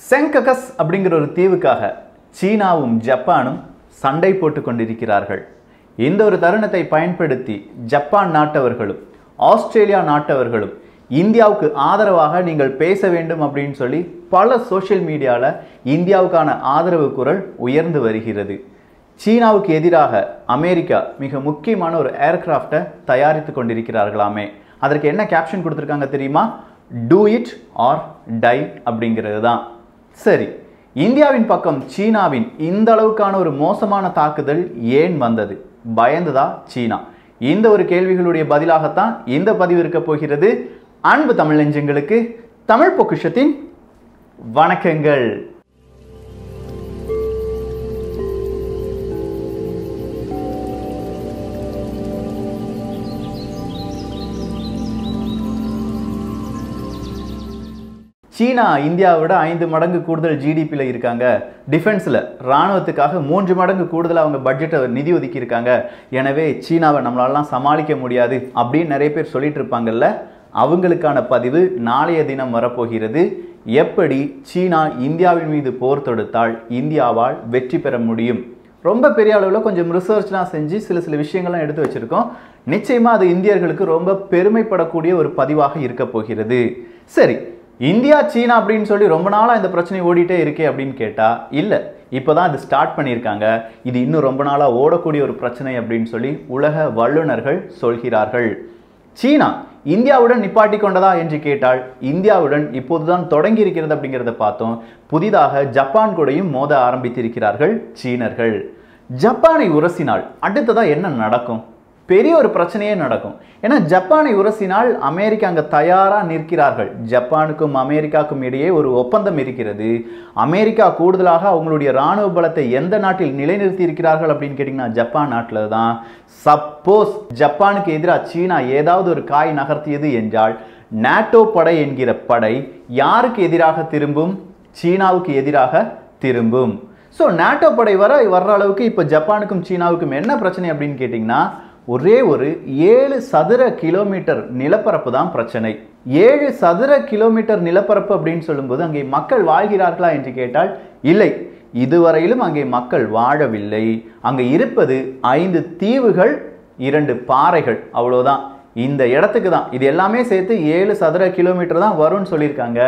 செங்ககஸ் அப்படிங்கிற ஒரு தீவுக்காக சீனாவும் ஜப்பானும் சண்டை போட்டுக் கொண்டிருக்கிறார்கள். இந்த ஒரு தருணத்தை பயன்படுத்தி ஜப்பான் நாட்டவர்களும் ஆஸ்திரேலியா நாட்டவர்களும் இந்தியாவுக்கு ஆதரவாக நீங்கள் பேச வேண்டும் அப்படின்னு சொல்லி பல சோஷியல் மீடியாவில் இந்தியாவுக்கான ஆதரவு குரல் உயர்ந்து வருகிறது. சீனாவுக்கு எதிராக அமெரிக்கா மிக முக்கியமான ஒரு ஏர்கிராஃப்டை தயாரித்து கொண்டிருக்கிறார்களாமே. அதற்கு என்ன கேப்ஷன் கொடுத்துருக்காங்க தெரியுமா? டூ இட் ஆர் டை அப்படிங்கிறது தான். சரி, இந்தியாவின் பக்கம் சீனாவின் இந்த அளவுக்கான ஒரு மோசமான தாக்குதல் ஏன் வந்தது? பயந்துதா சீனா? இந்த ஒரு கேள்விகளுடைய பதிலாகத்தான் இந்த பதிவு இருக்க போகிறது. அன்பு தமிழ் நெஞ்சங்களுக்கு தமிழ் பொக்கிஷத்தின் வணக்கங்கள். சீனா இந்தியாவோட 5 மடங்கு கூடுதல் ஜிடிபியில் இருக்காங்க. டிஃபென்ஸில் இராணுவத்துக்காக 3 மடங்கு கூடுதலாக அவங்க பட்ஜெட்டை நிதி ஒதுக்கி இருக்காங்க. எனவே சீனாவை நம்மளாலாம் சமாளிக்க முடியாது அப்படின்னு நிறைய பேர் சொல்லிட்டு இருப்பாங்கல்ல, அவங்களுக்கான பதிவு நாளைய தினம் வரப்போகிறது. எப்படி சீனா இந்தியாவின் மீது போர் தொடுத்தால் இந்தியாவால் வெற்றி பெற முடியும்? ரொம்ப பெரிய அளவில் கொஞ்சம் ரிசர்ச்லாம் செஞ்சு சில விஷயங்கள்லாம் எடுத்து வச்சுருக்கோம். நிச்சயமாக அது இந்தியர்களுக்கு ரொம்ப பெருமைப்படக்கூடிய ஒரு பதிவாக இருக்க போகிறது. சரி, இந்தியா சீனா அப்படின்னு சொல்லி ரொம்ப நாளாக இந்த பிரச்சனை ஓடிட்டே இருக்கே அப்படின்னு கேட்டால் இல்லை, இப்போ தான் இது ஸ்டார்ட் பண்ணியிருக்காங்க. இது இன்னும் ரொம்ப நாளாக ஓடக்கூடிய ஒரு பிரச்சனை அப்படின்னு சொல்லி உலக வல்லுநர்கள் சொல்கிறார்கள். சீனா இந்தியாவுடன் நிப்பாட்டி கொண்டதா என்று கேட்டால் இந்தியாவுடன் இப்போதுதான் தொடங்கி இருக்கிறது அப்படிங்கிறத பார்த்தோம். புதிதாக ஜப்பான் கூடயும் மோத ஆரம்பித்திருக்கிறார்கள் சீனர்கள். ஜப்பானை உரசினால் அடுத்ததான் என்ன நடக்கும்? பெரிய ஒரு பிரச்சனையே நடக்கும். ஏன்னா ஜப்பானை உரசினால் அமெரிக்கா அங்கே தயாராக நிற்கிறார்கள். ஜப்பானுக்கும் அமெரிக்காவுக்கும் இடையே ஒரு ஒப்பந்தம் இருக்கிறது. அமெரிக்கா கூடுதலாக அவங்களுடைய இராணுவ பலத்தை எந்த நாட்டில் நிலைநிறுத்தி இருக்கிறார்கள் அப்படின்னு கேட்டிங்கன்னா ஜப்பான் நாட்டில் தான். சப்போஸ் ஜப்பானுக்கு எதிராக சீனா ஏதாவது ஒரு காய் நகர்த்தியது என்றால் நாட்டோ படை என்கிற படை யாருக்கு எதிராக திரும்பும்? சீனாவுக்கு எதிராக திரும்பும். ஸோ நாட்டோ படை வர்ற அளவுக்கு இப்போ ஜப்பானுக்கும் சீனாவுக்கும் என்ன பிரச்சனை அப்படின்னு கேட்டிங்கன்னா, ஒரே ஒரு 7 சதுர கிலோமீட்டர் நிலப்பரப்பு தான் பிரச்சனை. 7 சதுர கிலோமீட்டர் நிலப்பரப்பு அப்படின்னு சொல்லும்போது அங்கே மக்கள் வாழ்கிறார்களா என்று கேட்டால் இல்லை, இதுவரையிலும் அங்கே மக்கள் வாழவில்லை. அங்கே இருப்பது 5 தீவுகள், 2 பாறைகள், அவ்வளோதான். இந்த இடத்துக்கு தான் இது எல்லாமே சேர்த்து 7 சதுர கிலோமீட்டர் தான் வரும்னு சொல்லியிருக்காங்க.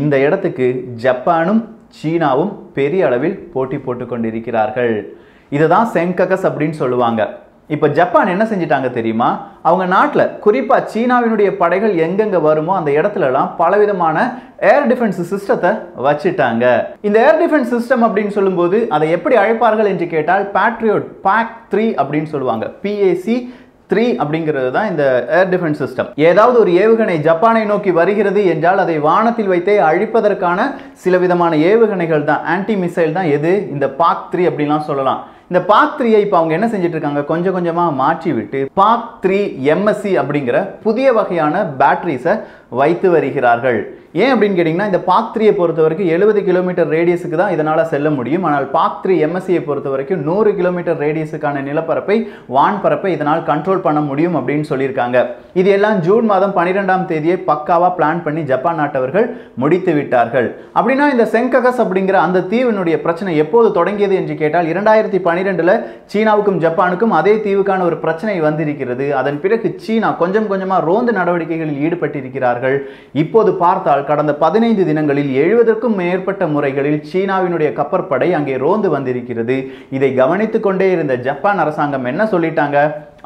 இந்த இடத்துக்கு ஜப்பானும் சீனாவும் பெரிய அளவில் போட்டி போட்டு கொண்டிருக்கிறார்கள். இதுதான் செங்ககஸ் அப்படின்னு சொல்லுவாங்க. இப்போ ஜப்பான் என்ன செஞ்சிட்டாங்க தெரியுமா? அவங்க நாட்டில் குறிப்பாக சீனாவினுடைய படைகள் எங்கெங்கே வருமோ அந்த இடத்துலலாம் பலவிதமான ஏர் டிஃபென்ஸ் சிஸ்டத்தை வச்சுட்டாங்க. இந்த ஏர் டிஃபென்ஸ் சிஸ்டம் அப்படின்னு சொல்லும்போது அதை எப்படி அழைப்பார்கள் என்று கேட்டால் பேட்ரியோட் PAC-3 அப்படின்னு சொல்லுவாங்க. PAC-3 அப்படிங்கிறது தான் இந்த ஏர் டிஃபென்ஸ் சிஸ்டம். ஏதாவது ஒரு ஏவுகணை ஜப்பானை நோக்கி வருகிறது என்றால் அதை வானத்தில் வைத்தே அழிப்பதற்கான சில விதமான ஏவுகணைகள் தான், ஆன்டி மிசைல் தான் எது இந்த PAC-3 அப்படின்லாம் சொல்லலாம். இந்த PAC-3ஐ இப்போ அவங்க என்ன செஞ்சுட்டு இருக்காங்க, கொஞ்சம் கொஞ்சமாக மாற்றி விட்டு PAC-3 MSC அப்படிங்கிற புதிய வகையான பேட்டரிஸை வைத்து வருகிறார்கள். ஏன் அப்படின்னு கேட்டிங்கன்னா, இந்த PAC-3ஐ பொறுத்த வரைக்கும் 70 கிலோமீட்டர் ரேடியஸுக்கு தான் இதனால் செல்ல முடியும். ஆனால் PAC-3 MSCயை பொறுத்த வரைக்கும் 100 கிலோமீட்டர் ரேடியஸுக்கான நிலப்பரப்பை, வான்பரப்பை இதனால் கண்ட்ரோல் பண்ண முடியும் அப்படின்னு சொல்லியிருக்காங்க. இது எல்லாம் ஜூன் மாதம் 12ஆம் தேதியை பக்காவாக பிளான் பண்ணி ஜப்பான் நாட்டவர்கள் முடித்து விட்டார்கள். அப்படின்னா இந்த செங்ககஸ் அப்படிங்கிற அந்த தீவினுடைய பிரச்சனை எப்போது தொடங்கியது என்று கேட்டால் 2012 சீனாவுக்கும் ஜப்பானுக்கும் அதே தீவுக்கான ஒரு பிரச்சனை வந்திருக்கிறது. அதன் பிறகு சீனா கொஞ்சம் கொஞ்சமாக ரோந்து நடவடிக்கைகளில் ஈடுபட்டிருக்கிறார்கள். இப்போது பார்த்தால் கடந்த 15 தினங்களில் 70க்கும் மேற்பட்ட முறைகளில் சீனாவினுடைய கப்பற்படை அங்கே ரோந்து வந்திருக்கிறது. இதை கவனித்துக் கொண்டே இருந்த ஜப்பான் அரசாங்கம் என்ன சொல்லிட்டாங்க?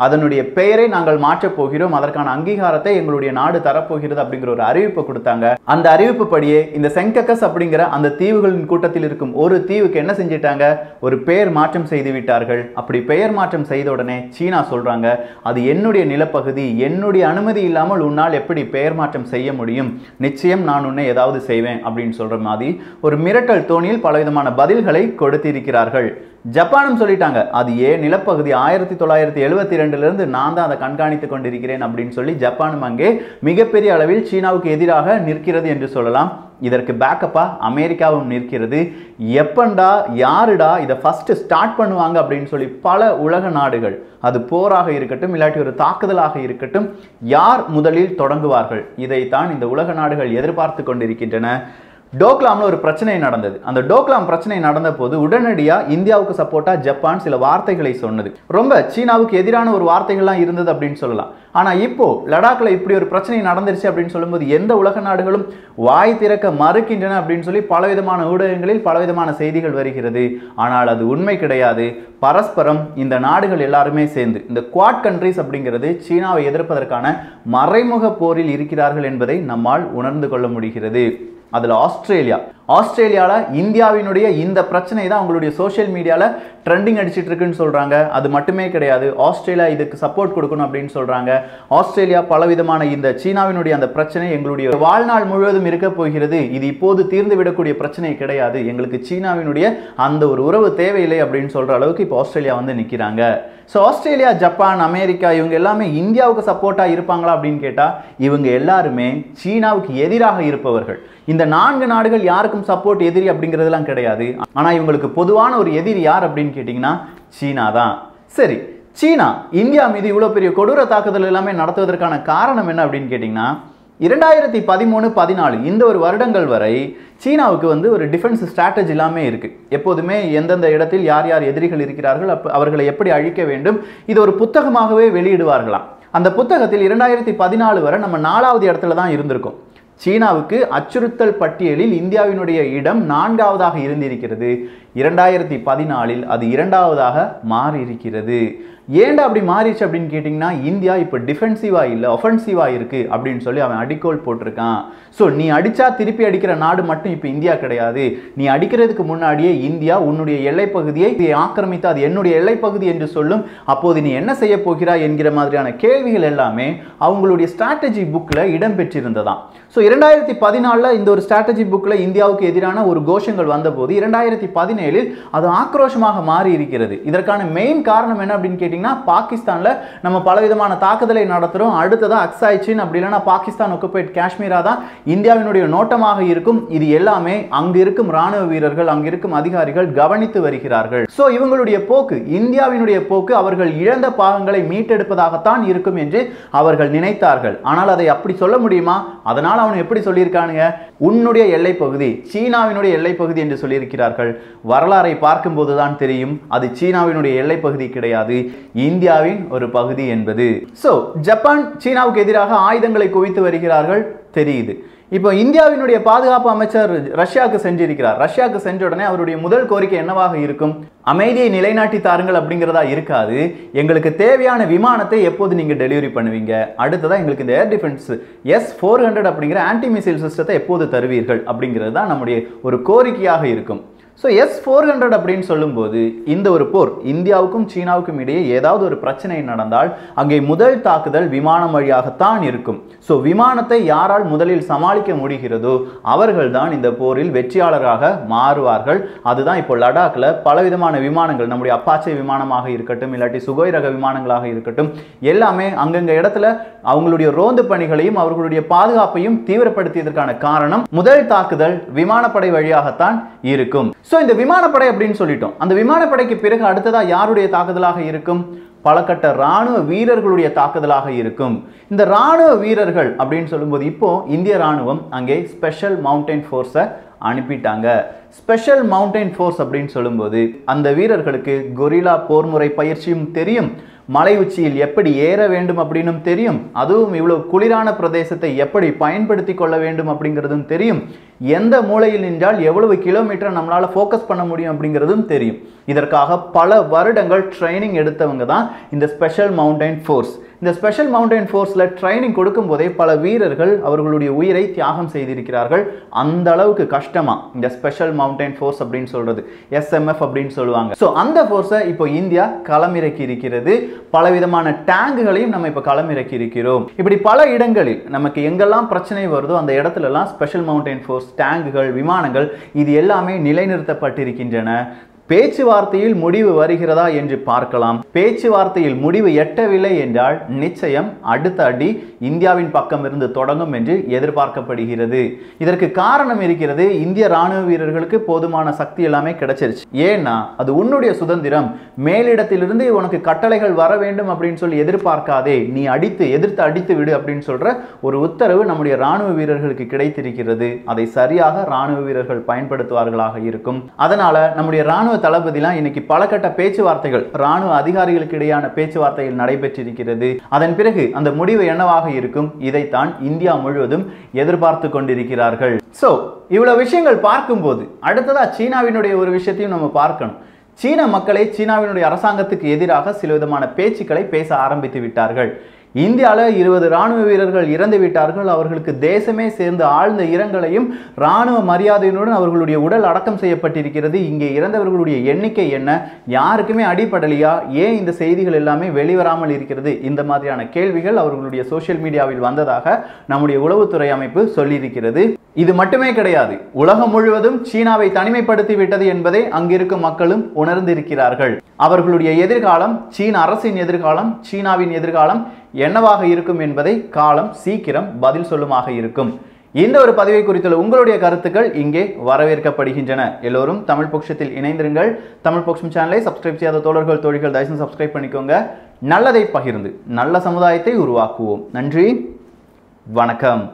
அதனுடைய பெயரை நாங்கள் மாற்றப் போகிறோம், அதற்கான அங்கீகாரத்தை எங்களுடைய நாடு தரப்போகிறது அப்படிங்கிற ஒரு அறிவிப்பு கொடுத்தாங்க. அந்த அறிவிப்பு படியே இந்த செங்ககஸ் அப்படிங்கிற அந்த தீவுகளின் கூட்டத்தில் இருக்கும் ஒரு தீவுக்கு என்ன செஞ்சிட்டாங்க? ஒரு பெயர் மாற்றம் செய்து விட்டார்கள். அப்படி பெயர் மாற்றம் செய்த உடனே சீனா சொல்றாங்க, அது என்னுடைய நிலப்பகுதி, என்னுடைய அனுமதி இல்லாமல் உன்னால் எப்படி பெயர் மாற்றம் செய்ய முடியும்? நிச்சயம் நான் உன்னை ஏதாவது செய்வேன் அப்படின்னு சொல்ற மாதிரி ஒரு மிரட்டல் தோணியில் பலவிதமான பதில்களை கொடுத்திருக்கிறார்கள். ஜப்பானும் சொல்லிட்டாங்க, அது ஏன் நிலப்பகுதி, 1972 நான் தான் அதை கண்காணித்து கொண்டிருக்கிறேன் அப்படின்னு சொல்லி ஜப்பானும் அங்கே மிகப்பெரிய அளவில் சீனாவுக்கு எதிராக நிற்கிறது என்று சொல்லலாம். இதற்கு பேக்கப்பா அமெரிக்காவும் நிற்கிறது. எப்பண்டா யாருடா இதை ஃபர்ஸ்ட் ஸ்டார்ட் பண்ணுவாங்க அப்படின்னு சொல்லி பல உலக நாடுகள், அது போராக இருக்கட்டும் இல்லாட்டி ஒரு தாக்குதலாக இருக்கட்டும், யார் முதலில் தொடங்குவார்கள் இதைத்தான் இந்த உலக நாடுகள் எதிர்பார்த்து கொண்டிருக்கின்றன. டோக்லாம்ல ஒரு பிரச்சனை நடந்தது. அந்த டோக்லாம் பிரச்சனை நடந்த போது உடனடியா இந்தியாவுக்கு சப்போர்ட்டா ஜப்பான் சில வார்த்தைகளை சொன்னது. ரொம்ப சீனாவுக்கு எதிரான ஒரு வார்த்தைகள்லாம் இருந்தது அப்படின்னு சொல்லலாம். ஆனா இப்போ லடாக்ல இப்படி ஒரு பிரச்சனை நடந்துருச்சு அப்படின்னு சொல்லும்போது எந்த உலக நாடுகளும் வாய் திறக்க மறுக்கின்றன அப்படின்னு சொல்லி பலவிதமான ஊடகங்களில் பலவிதமான செய்திகள் வருகிறது. ஆனால் அது உண்மை கிடையாது. பரஸ்பரம் இந்த நாடுகள் எல்லாருமே சேர்ந்து இந்த குவாட் கண்ட்ரிஸ் அப்படிங்கிறது சீனாவை எதிர்ப்பதற்கான மறைமுக போரில் இருக்கிறார்கள் என்பதை நம்மால் உணர்ந்து கொள்ள முடிகிறது. அதுல ஆஸ்திரேலியால இந்தியாவினுடைய இந்த பிரச்சனை தான் அவங்களுடைய சோஷியல் மீடியால ட்ரெண்டிங் அடிச்சிட்டு இருக்குன்னு சொல்றாங்க. அது மட்டுமே கிடையாது, ஆஸ்திரேலியா இதுக்கு சப்போர்ட் கொடுக்கணும் அப்படின்னு சொல்றாங்க. ஆஸ்திரேலியா பலவிதமான இந்த சீனாவினுடைய அந்த பிரச்சனை எங்களுடைய வாழ்நாள் முழுவதும் இருக்க போகிறது, இது இப்போது தீர்ந்து விடக்கூடிய பிரச்சனை கிடையாது, எங்களுக்கு சீனாவினுடைய அந்த ஒரு உறவு தேவையில்லை அப்படின்னு சொல்ற அளவுக்கு இப்போ ஆஸ்திரேலியா வந்து நிக்கிறாங்க. ஸோ ஆஸ்திரேலியா, ஜப்பான், அமெரிக்கா இவங்க எல்லாமே இந்தியாவுக்கு சப்போர்ட்டா இருப்பாங்களா அப்படின்னு கேட்டா இவங்க எல்லாருமே சீனாவுக்கு எதிராக இருப்பவர்கள். இந்த 4 நாடுகள் யாருக்கும் சப்போர்ட் எதிரி அப்படிங்கிறதுலாம் கிடையாது. ஆனா இவங்களுக்கு பொதுவான ஒரு எதிரி யார் அப்படின்னு கேட்டீங்கன்னா சீனா தான். சரி, சீனா இந்தியா மீது இவ்வளவு பெரிய கொடூர தாக்குதல் எல்லாமே நடத்துவதற்கான காரணம் என்ன அப்படின்னு கேட்டீங்கன்னா 2013-14 இந்த ஒரு வருடங்கள் வரை சீனாவுக்கு வந்து ஒரு டிஃபென்ஸ் ஸ்ட்ராட்டஜி எல்லாமே இருக்கு. எப்போதுமே எந்தெந்த இடத்தில் யார் யார் எதிரிகள் இருக்கிறார்கள், அவர்களை எப்படி அழிக்க வேண்டும், இது ஒரு புத்தகமாகவே வெளியிடுவார்களாம். அந்த புத்தகத்தில் 2014 வரை நம்ம 4வது இடத்துல தான் இருந்திருக்கும். சீனாவுக்கு அச்சுறுத்தல் பட்டியலில் இந்தியாவினுடைய இடம் 4வதாக இருந்திருக்கிறது. 2014 அது 2வதாக மாறி இருக்கிறது. ஏன்டா அப்படி மாறிச்சு அப்படின்னு கேட்டிங்கன்னா இந்தியா இப்போ டிஃபென்சிவா இல்லை ஒஃபென்சிவா இருக்கு அப்படின்னு சொல்லி அவன் அடிக்கோல் போட்டிருக்கான். ஸோ நீ அடிச்சா திருப்பி அடிக்கிற நாடு மட்டும் இப்போ இந்தியா கிடையாது. நீ அடிக்கிறதுக்கு முன்னாடியே இந்தியா உன்னுடைய எல்லைப்பகுதியை ஆக்கிரமித்து அது என்னுடைய எல்லைப்பகுதி என்று சொல்லும். அப்போது நீ என்ன செய்ய போகிறாய் என்கிற மாதிரியான கேள்விகள் எல்லாமே அவங்களுடைய ஸ்ட்ராட்டஜி புக்கில் இடம்பெற்றிருந்ததாம். ஸோ 2014 இந்த ஒரு ஸ்ட்ராட்டஜி புக்கில் இந்தியாவுக்கு எதிரான ஒரு கோஷங்கள் வந்தபோது 2017 அது ஆக்ரோஷமாக மாறி இருக்கிறது. இதற்கான மெயின் காரணம் என்ன அப்படின்னு கேட்டீங்கன்னா பாகிஸ்தான்ல நம்ம பலவிதமான தாக்குதலை நடத்துறோம். அடுத்ததா அக்சாய் சீன் அப்படி இல்லைன்னா பாகிஸ்தான் ஒக்குபைட் காஷ்மீரா தான் இந்தியாவினுடைய நோட்டமாக இருக்கும். இது எல்லாமே அங்கு இருக்கும் ராணுவ வீரர்கள், அங்கு இருக்கும் அதிகாரிகள் கவனித்து வருகிறார்கள். சோ இவங்களுடைய போக்கு, இந்தியாவினுடைய போக்கு அவர்கள் இழந்த பாகங்களை மீட்டெடுப்பதாகத்தான் இருக்கும் என்று அவர்கள் நினைத்தார்கள். ஆனால் அதை அப்படி சொல்ல முடியுமா? அதனால் அவன் எப்படி சொல்லியிருக்கானுங்க, உன்னுடைய எல்லை பகுதி சீனாவினுடைய எல்லை பகுதி என்று சொல்லியிருக்கிறார்கள். வரலாறை பார்க்கும் போதுதான் தெரியும் அது சீனாவினுடைய எல்லை பகுதி கிடையாது, இந்தியாவின் ஒரு பகுதி என்பது. சோ ஜப்பான் சீனாவுக்கு எதிராக ஆயுதங்களை குவித்து வருகிறார்கள் தெரியுது. இப்போ இந்தியாவினுடைய பாதுகாப்பு அமைச்சர் ரஷ்யாவுக்கு சென்றிருக்கிறார். ரஷ்யாவுக்கு சென்ற உடனே அவருடைய முதல் கோரிக்கை என்னவாக இருக்கும்? அமைதியை நிலைநாட்டி தாருங்கள் அப்படிங்கிறதா இருக்காது. எங்களுக்கு தேவையான விமானத்தை எப்போது நீங்க டெலிவரி பண்ணுவீங்க, அடுத்ததா எங்களுக்கு இந்த ஏர் டிஃபென்ஸ் S-400 அப்படிங்கிற ஆன்டி மிசைல் சிஸ்டத்தை எப்போது தருவீர்கள் அப்படிங்கிறது தான் நம்முடைய ஒரு கோரிக்கையாக இருக்கும். ஸோ S-400 அப்படின்னு சொல்லும்போது இந்த ஒரு போர் இந்தியாவுக்கும் சீனாவுக்கும் இடையே ஏதாவது ஒரு பிரச்சனை நடந்தால் அங்கே முதல் தாக்குதல் விமானம் வழியாகத்தான் இருக்கும். ஸோ விமானத்தை யாரால் முதலில் சமாளிக்க முடிகிறதோ அவர்கள் தான் இந்த போரில் வெற்றியாளராக மாறுவார்கள். அதுதான் இப்போ லடாக்ல பலவிதமான விமானங்கள், நம்முடைய அப்பாச்சே விமானமாக இருக்கட்டும், இல்லாட்டி சுகோய் ரக விமானங்களாக இருக்கட்டும், எல்லாமே அங்கங்க இடத்துல அவங்களுடைய ரோந்து பணிகளையும் அவர்களுடைய பாதுகாப்பையும் தீவிரப்படுத்தியதற்கான காரணம் முதல் தாக்குதல் விமானப்படை வழியாகத்தான் இருக்கும். சோ இந்த விமானப்படை அப்படின்னு சொல்லிட்டோம். அந்த விமானப்படைக்கு பிறகு அடுத்ததா யாருடைய தாக்குதலாக இருக்கும்? பலகட்ட ராணுவ வீரர்களுடைய தாக்குதலாக இருக்கும். இந்த ராணுவ வீரர்கள் அப்படின்னு சொல்லும்போது இப்போ இந்திய ராணுவம் அங்கே ஸ்பெஷல் மவுண்டைன் ஃபோர்ஸை அனுப்பிட்டாங்க. ஸ்பெஷல் மவுண்டைன் ஃபோர்ஸ் அப்படின்னு சொல்லும்போது அந்த வீரர்களுக்கு கொரில்லா போர்முறை பயிற்சியும் தெரியும், மலை உச்சியில் எப்படி ஏற வேண்டும் அப்படின்னு தெரியும், அதுவும் இவ்வளவு குளிரான பிரதேசத்தை எப்படி பயன்படுத்தி கொள்ள வேண்டும் அப்படிங்கிறதும் தெரியும், எந்த மூலையில் நின்றால் எவ்வளவு கிலோமீட்டர் நம்மளால ஃபோக்கஸ் பண்ண முடியும் அப்படிங்கிறதும் தெரியும். இதற்காக பல வருடங்கள் ட்ரைனிங் எடுத்தவங்க தான் இந்த ஸ்பெஷல் மவுண்டைன் ஃபோர்ஸ். இந்த ஸ்பெஷல் மவுண்டைன் ஃபோர்ஸ்ல ட்ரைனிங் கொடுக்கும் போதே பல வீரர்கள் அவர்களுடைய உயிரை தியாகம் செய்திருக்கிறார்கள். அந்த அளவுக்கு கஷ்டமா இந்த ஸ்பெஷல் மவுண்டைன் ஃபோர்ஸ் அப்படின்னு சொல்றது SMF அப்படின்னு சொல்லுவாங்க. ஸோ அந்த ஃபோர்ஸை இப்போ இந்தியா களமிறக்கி இருக்கிறது. பலவிதமான டேங்குகளையும் நம்ம இப்போ களமிறக்கி இருக்கிறோம். இப்படி பல இடங்களில் நமக்கு எங்கெல்லாம் பிரச்சனை வருதோ அந்த இடத்துல எல்லாம் ஸ்பெஷல் மவுண்டைன் ஃபோர்ஸ், டேங்குகள், விமானங்கள் இது எல்லாமே நிலைநிறுத்தப்பட்டிருக்கின்றன. பேச்சுவார்த்தையில் முடிவு வருகிறதா என்று பார்க்கலாம். பேச்சுவார்த்தையில் முடிவு எட்டவில்லை என்றால் நிச்சயம் அடுத்த அடி இந்தியாவின் பக்கம் இருந்து தொடங்கும் என்று எதிர்பார்க்கப்படுகிறது. இதற்கு காரணம் இருக்கிறது. இந்திய ராணுவ வீரர்களுக்கு போதுமான சக்தி எல்லாமே கிடைச்சிருச்சு. ஏன்னா அது உன்னுடைய சுதந்திரம். மேலிடத்திலிருந்து உனக்கு கட்டளைகள் வர வேண்டும் அப்படின்னு சொல்லி எதிர்பார்க்காதே, நீ எதிர்த்து அடித்து விடு அப்படின்னு சொல்ற ஒரு உத்தரவு நம்முடைய ராணுவ வீரர்களுக்கு கிடைத்திருக்கிறது. அதை சரியாக ராணுவ வீரர்கள் பயன்படுத்துவார்களாக இருக்கும். அதனால நம்முடைய ராணுவ தளபதிலாம் இன்னைக்கு பல கட்ட பேச்சுவார்த்தைகள் ராணுவ அதிகாரிகளுக்கு இடையான பேச்சுவார்த்தைகள் நடைபெற்றிருக்கிறது. அதன் பிறகு அந்த முடிவு என்னவாக இருக்கும், இதைத்தான் இந்தியா முழுவதும் எதிர்பார்த்து கொண்டிருக்கிறார்கள். சோ இவ்வளவு விஷயங்கள் பார்க்கும்போது அடுத்ததா சீனாவினுடைய ஒரு விஷயத்தையும் நம்ம பார்க்கணும். சீன மக்களே சீனாவினுடைய அரசாங்கத்துக்கு எதிராக சில விதமான பேச்சுக்களை பேச ஆரம்பித்து விட்டார்கள். இந்தியாவில் 20 ராணுவ வீரர்கள் இறந்து விட்டார்கள். அவர்களுக்கு தேசமே சேர்ந்து ஆழ்ந்த இரங்கலையும் ராணுவ மரியாதையுடன் அவர்களுடைய உடல் அடக்கம் செய்யப்பட்டிருக்கிறது. இங்கே இறந்தவர்களுடைய எண்ணிக்கை என்ன, யாருக்குமே அடிபடலையா, ஏன் இந்த செய்திகள் எல்லாமே வெளிவராமல் இருக்கிறது, இந்த மாதிரியான கேள்விகள் அவர்களுடைய சோசியல் மீடியாவில் வந்ததாக நம்முடைய உளவுத்துறை அமைப்பு சொல்லியிருக்கிறது. இது மட்டுமே கிடையாது, உலகம் முழுவதும் சீனாவை தனிமைப்படுத்தி விட்டது என்பதை அங்கிருக்கும் மக்களும் உணர்ந்திருக்கிறார்கள். அவர்களுடைய எதிர்காலம், சீன அரசின் எதிர்காலம், சீனாவின் எதிர்காலம் என்னவாக இருக்கும் என்பதை காலம் சீக்கிரம் பதில் சொல்லுமாக இருக்கும். இந்த ஒரு பதிவை குறித்துள்ள உங்களுடைய கருத்துக்கள் இங்கே வரவேற்கப்படுகின்றன. எல்லோரும் தமிழ் பொக்ஷத்தில் இணைந்திருங்கள். தமிழ் பொக்ஷம் சேனலை சப்ஸ்கிரைப் செய்யாத தோழர்கள் தோழிகள் தயவுசெய்து சப்ஸ்கிரைப் பண்ணிக்கோங்க. நல்லதை பகிர்ந்து நல்ல சமுதாயத்தை உருவாக்குவோம். நன்றி, வணக்கம்.